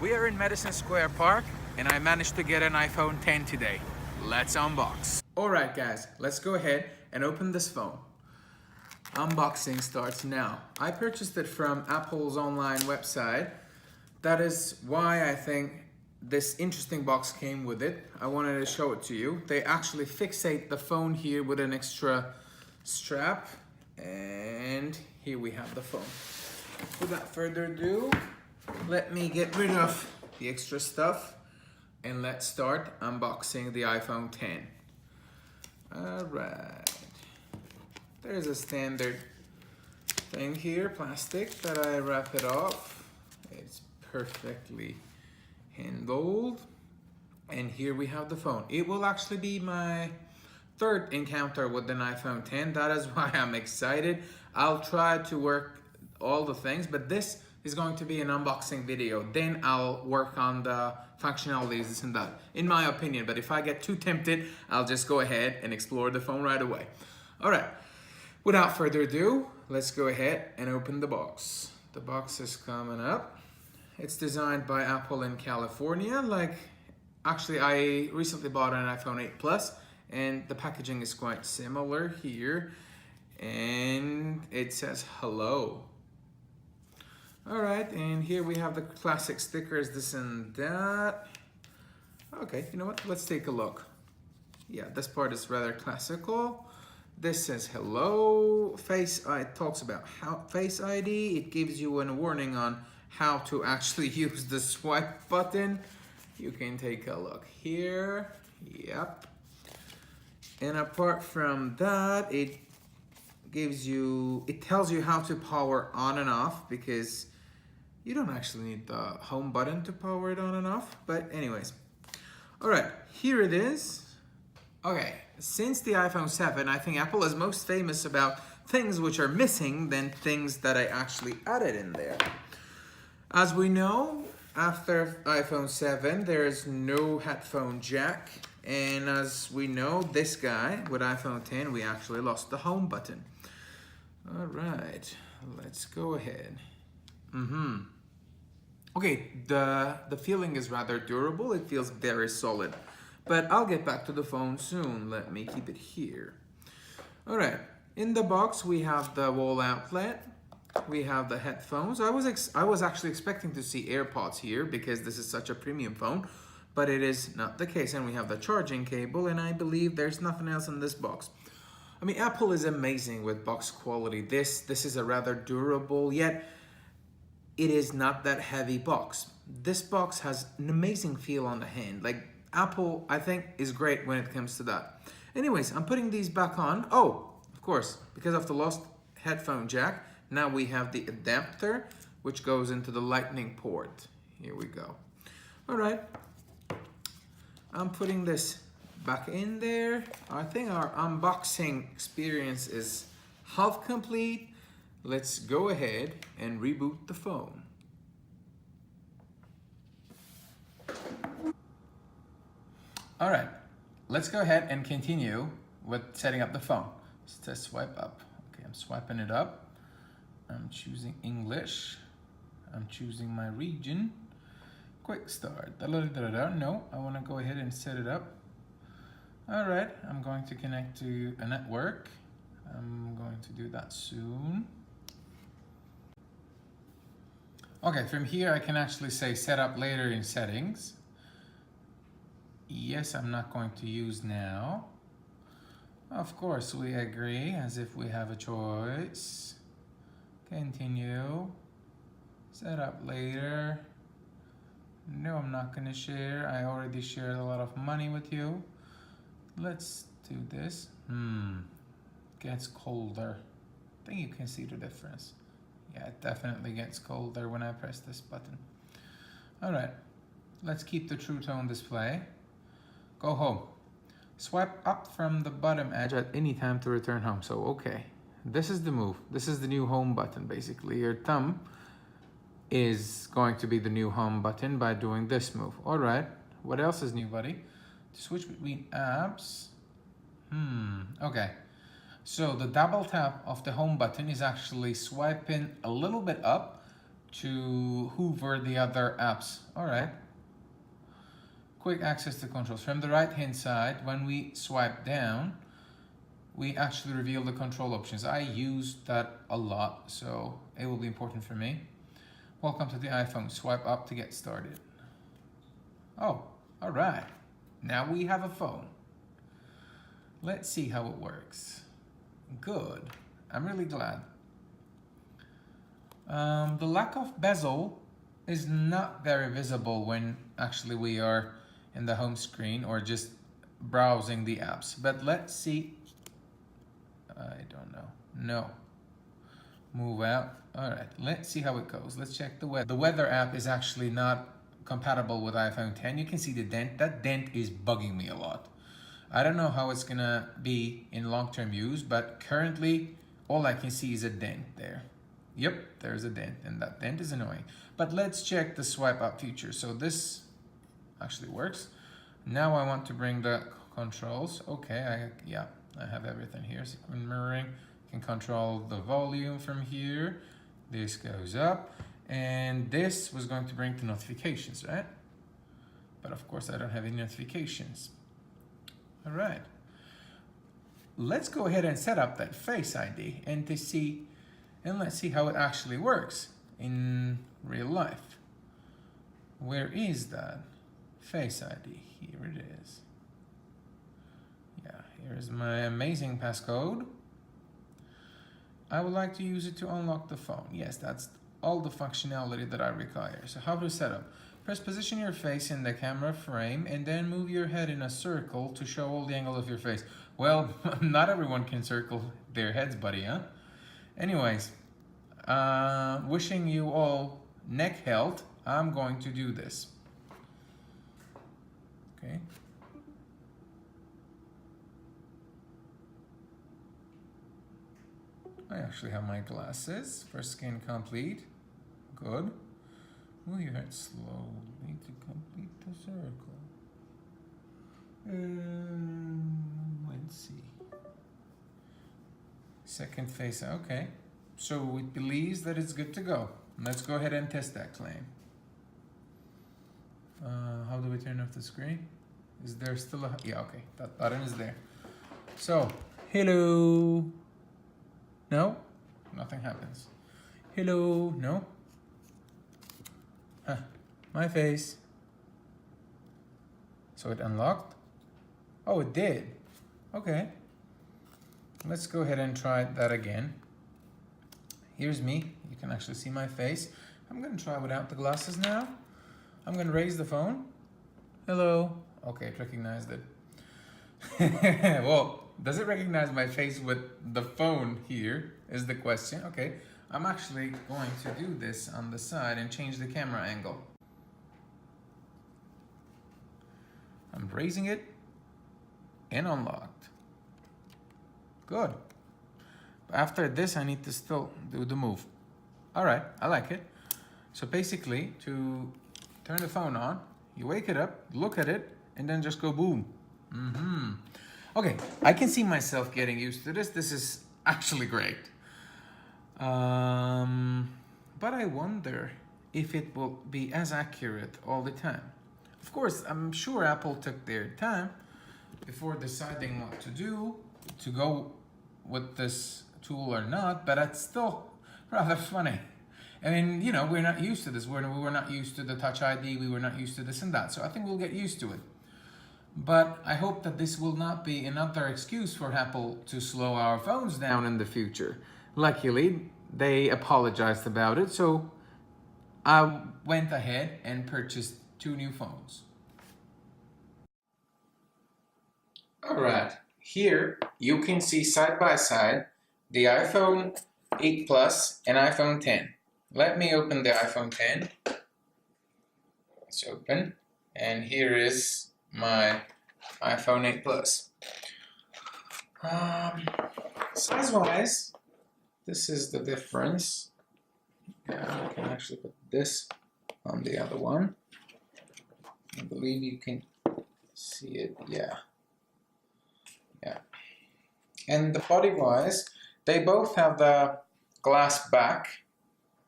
We are in Madison Square Park and I managed to get an iPhone 10 today. Let's unbox. Alright guys, let's go ahead and open this phone. Unboxing starts now. I purchased it from Apple's online website. That is why I think this interesting box came with it. I wanted to show it to you. They actually fixate the phone here with an extra strap. And here we have the phone. Without further ado, let me get rid of the extra stuff and let's start unboxing the iPhone 10. Alright. There's a standard thing here, plastic, that I wrap it off. It's perfectly handled. And here we have the phone. It will actually be my third encounter with an iPhone 10. That is why I'm excited. I'll try to work all the things, but this is going to be an unboxing video. Then I'll work on the functionalities, this and that, in my opinion. But if I get too tempted, I'll just go ahead and explore the phone right away. All right, without further ado, let's go ahead and open the box. The box is coming up. It's designed by Apple in California. Actually, I recently bought an iPhone 8 Plus, and the packaging is quite similar here. And it says hello. All right, and here we have the classic stickers, this and that. Okay, you know what? Let's take a look. Yeah, this part is rather classical. This says hello. It talks about Face ID. It gives you a warning on how to actually use the swipe button. You can take a look here. Yep. And apart from that, it tells you how to power on and off, because you don't actually need the home button to power it on and off. But anyways, all right, here it is. Okay, since the iPhone 7, I think Apple is most famous about things which are missing than things that I actually added in there. As we know, after iPhone 7, there is no headphone jack. And as we know, this guy, with iPhone 10, we actually lost the home button. All right, let's go ahead. Okay, the feeling is rather durable. It feels very solid. But I'll get back to the phone soon. Let me keep it here. All right, in the box, we have the wall outlet. We have the headphones. I was actually expecting to see AirPods here because this is such a premium phone, but it is not the case. And we have the charging cable, and I believe there's nothing else in this box. I mean, Apple is amazing with box quality. This is a rather durable, yet it is not that heavy box. This box has an amazing feel on the hand. Like, Apple, I think, is great when it comes to that. Anyways, I'm putting these back on. Oh, of course, because of the lost headphone jack, now we have the adapter, which goes into the lightning port. Here we go. All right, I'm putting this back in there. I think our unboxing experience is half complete. Let's go ahead and reboot the phone. All right, let's go ahead and continue with setting up the phone. Let's swipe up. Okay, I'm swiping it up. I'm choosing English. I'm choosing my region. Quick start. No, I want to go ahead and set it up. All right, I'm going to connect to a network. I'm going to do that soon. Okay, from here I can actually say set up later in settings. Yes, I'm not going to use now. Of course, we agree as if we have a choice. Continue. Set up later. No, I'm not going to share. I already shared a lot of money with you. Let's do this. Gets colder. I think you can see the difference. Yeah, it definitely gets colder when I press this button. All right, let's keep the True Tone display. Go home. Swipe up from the bottom edge at any time to return home. So, okay, this is the move. This is the new home button, basically. Your thumb is going to be the new home button by doing this move. All right, what else is new, buddy? To switch between apps. Okay. So the double tap of the home button is actually swiping a little bit up to hoover the other apps. All right. Quick access to controls. From the right hand side, when we swipe down, we actually reveal the control options. I use that a lot, so it will be important for me. Welcome to the iPhone. Swipe up to get started. Oh, all right. Now we have a phone. Let's see how it works. Good. I'm really glad. The lack of bezel is not very visible when actually we are in the home screen or just browsing the apps. But let's see. I don't know. No. Move out. All right, let's see how it goes. Let's check the weather. The weather app is actually not compatible with iPhone 10. You can see the dent. That dent is bugging me a lot. I don't know how it's gonna be in long-term use, but currently all I can see is a dent there. Yep, there's a dent, and that dent is annoying. But let's check the swipe up feature. So this actually works. Now I want to bring the controls. Okay, I have everything here. Sequence mirroring, can control the volume from here. This goes up, and this was going to bring the notifications, right? But of course I don't have any notifications. All right. Let's go ahead and set up that Face ID and let's see how it actually works in real life. Where is that Face ID? Here it is. Yeah, here's my amazing passcode. I would like to use it to unlock the phone. Yes, that's all the functionality that I require. So how to set up? Press position your face in the camera frame and then move your head in a circle to show all the angle of your face. Well, not everyone can circle their heads, buddy, huh? Anyways, wishing you all neck health. I'm going to do this. Okay. I actually have my glasses. First scan complete. Good. Move your head slowly to complete the circle. Let's see. Second face. Okay. So it believes that it's good to go. Let's go ahead and test that claim. How do we turn off the screen? Is there still a... Yeah, okay. That button is there. So, hello. No, nothing happens. Hello, no. My face. So it unlocked? Oh, it did. Okay. Let's go ahead and try that again. Here's me. You can actually see my face. I'm gonna try without the glasses now. I'm gonna raise the phone. Hello. Okay, it recognized it. Well, does it recognize my face with the phone here is the question. Okay, I'm actually going to do this on the side and change the camera angle. I'm raising it and unlocked. Good. After this, I need to still do the move. All right, I like it. So basically, to turn the phone on, you wake it up, look at it, and then just go boom. Okay, I can see myself getting used to this. This is actually great. But I wonder if it will be as accurate all the time. Of course, I'm sure Apple took their time before deciding what to do, to go with this tool or not, but it's still rather funny. I mean, you know, we're not used to this. We were not used to the Touch ID. We were not used to this and that. So I think we'll get used to it. But I hope that this will not be another excuse for Apple to slow our phones down in the future. Luckily, they apologized about it, so I went ahead and purchased 2 new phones. Alright, here you can see side by side the iPhone 8 Plus and iPhone 10. Let me open the iPhone 10. It's open, and here is my iPhone 8 Plus. Size-wise, this is the difference. Yeah, I can actually put this on the other one. I believe you can see it. Yeah. And the body-wise, they both have the glass back,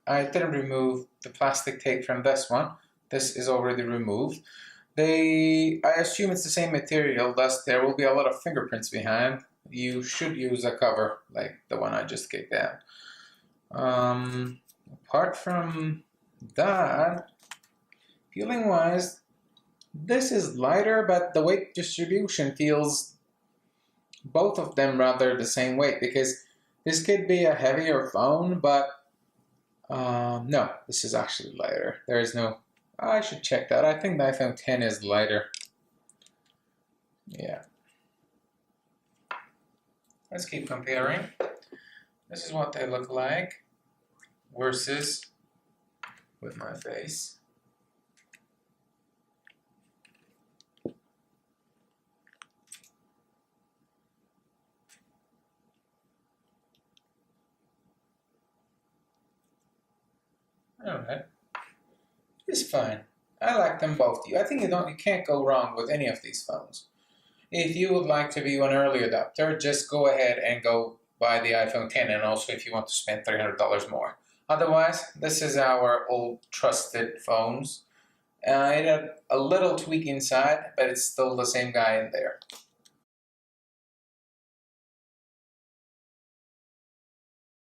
I didn't remove the plastic tape from this one. This is already removed. I assume it's the same material, thus there will be a lot of fingerprints behind. You should use a cover like the one I just kicked out. Apart from that, feeling wise, this is lighter, but the weight distribution feels both of them rather the same weight, because this could be a heavier phone, but no, this is actually lighter. There is no, I should check that. I think the iPhone X is lighter. Yeah. Let's keep comparing. This is what they look like versus with my face. Alright. It's fine. I like them both. I think you can't go wrong with any of these phones. If you would like to be an early adopter, just go ahead and go buy the iPhone X, and also if you want to spend $300 more. Otherwise, this is our old trusted phones. It had a little tweak inside, but it's still the same guy in there.